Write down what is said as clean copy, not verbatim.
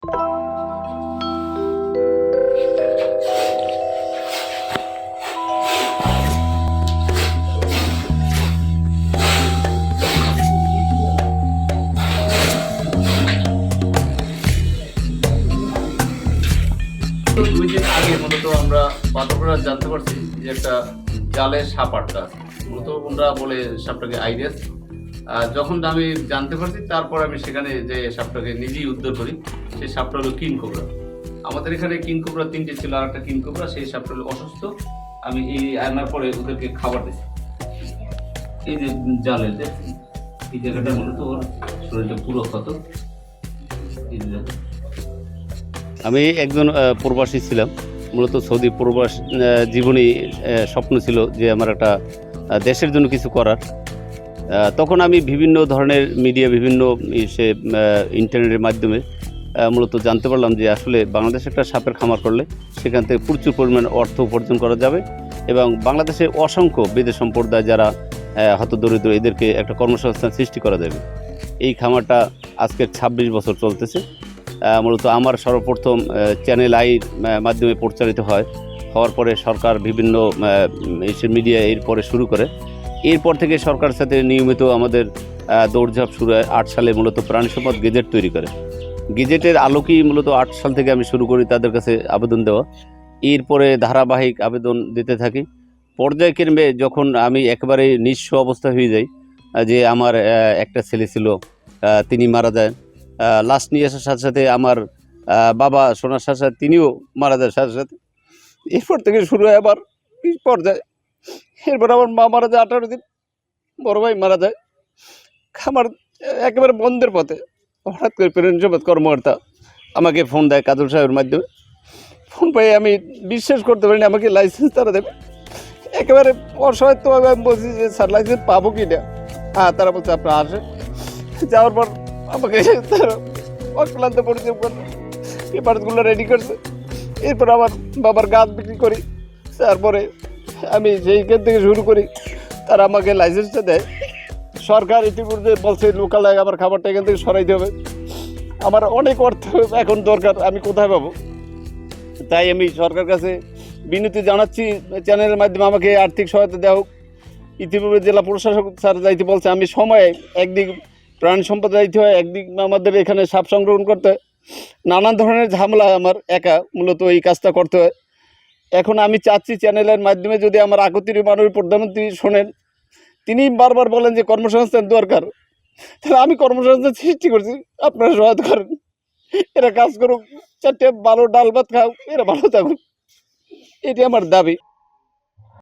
2 দিন আগে মূলত আমরা পাথরঘাটা জানতে পারছি যে একটা জালে সাপ আটকা আছে। মূলত ওনারা বলে সাপটাকে আইরিস। যখন আমি জানতে পারছি তারপর আমি সেখানে যে সাপটাকে নিজেই উদ্ধার করি। সেই সাপটা হলো কিং কোবরা। আমাদের এখানে কিং কোবরা 3টে ছিল, আর একটা কিং কোবরা, সেই সাপটা হলো অসুস্থ। আমি এই আনার পরে ওদেরকে খাবার দিচ্ছি। এই যে জালের দেখছি এই জায়গাটা মূলত ওর শরীরটা পুরো ক্ষত। আমি একজন প্রবাসী ছিলাম, মূলত সৌদি প্রবাস জীবনী স্বপ্ন ছিল যে আমার একটা দেশের জন্য কিছু করার। তখন আমি বিভিন্ন ধরনের মিডিয়া, বিভিন্ন ইন্টারনেটের মাধ্যমে মূলত জানতে পারলাম যে আসলে বাংলাদেশে একটা সাপের খামার করলে সেখান থেকে প্রচুর পরিমাণ অর্থ উপার্জন করা যাবে এবং বাংলাদেশে অসংখ্য বিদেশ সম্প্রদায় যারা হতদরিদ্র এদেরকে একটা কর্মসংস্থান সৃষ্টি করা যাবে। এই খামারটা আজকের 26 বছর চলতেছে। মূলত আমার সর্বপ্রথম চ্যানেল আইর মাধ্যমে প্রচারিত হওয়ার পরে সরকার বিভিন্ন মিডিয়া এরপরে শুরু করে। এরপর থেকে সরকারের সাথে নিয়মিত আমাদের দৌড়ঝাঁপ শুরু হয়। 8 সালে মূলত প্রাণী সম্পদ গেজেট তৈরি করে। গেজেটের আলোকেই মূলত 8 সাল থেকে আমি শুরু করি তাদের কাছে আবেদন দেওয়া। এরপরে ধারাবাহিক আবেদন দিতে থাকি। পর্যায়ক্রমে যখন আমি একেবারে নিঃস্ব অবস্থা হয়ে যাই, যে আমার একটা ছেলে ছিল, তিনি মারা যায়। লাশ নিয়ে আসার সাথে সাথে আমার বাবা শোনার সাথে সাথে তিনিও মারা যায় সাথে সাথে। এরপর থেকে শুরু হয় আবার পর্যায়ে। এরপর আমার মা মারা যায় 18 দিন, বড় ভাই মারা যায়। খামার একেবারে বন্ধের পথে। হঠাৎ করে প্রেরণ সম্পদ কর্মকর্তা আমাকে ফোন দেয় কাজল সাহেবের মাধ্যমে। ফোন পেয়ে আমি বিশ্বাস করতে পারিনি আমাকে লাইসেন্স তারা দেবে। একেবারে অসহায়ত্বভাবে আমি বলছি যে স্যার লাইসেন্স পাবো কি না। হ্যাঁ, তারা বলছে আপনারা আসেন। যাওয়ার পর আমাকে তারা অক্লান্ত পরিশ্রম করলো, পেপারসগুলো রেডি করছে। এরপর আমার বাবার গাছ বিক্রি করি। তারপরে আমি সেইখান থেকে শুরু করি, তারা আমাকে লাইসেন্সটা দেয়। সরকার ইতিপূর্বে বলছে লোকাল আমার খাবারটা এখান থেকে সরাইতে হবে। আমার অনেক অর্থ এখন দরকার, আমি কোথায় পাবো? তাই আমি সরকার কাছে বিনতি জানাচ্ছি চ্যানেলের মাধ্যমে আমাকে আর্থিক সহায়তা দেওয়া হোক। ইতিপূর্বে জেলা প্রশাসক স্যার যাইতে বলছে। আমি সময়ে একদিক প্রাণী সম্পদ যাইতে হয়, একদিক আমাদের এখানে সাপ সংরক্ষণ করতে হয়। নানান ধরনের ঝামেলা আমার একা মূলত এই কাজটা করতে হয়। এখন আমি চাচ্ছি চ্যানেলের মাধ্যমে যদি আমার আকতির মাননীয় প্রধানমন্ত্রী শোনেন, তিনি বারবার বলেন যে কর্মসংস্থান দরকার, তাহলে আমি কর্মসংস্থান সৃষ্টি করছি, আপনারা সহায়তা করেন। এরা কাজ করুক, 4টে ভালো ডাল ভাত খাও, এরা ভালো থাকুক, এটি আমার দাবি।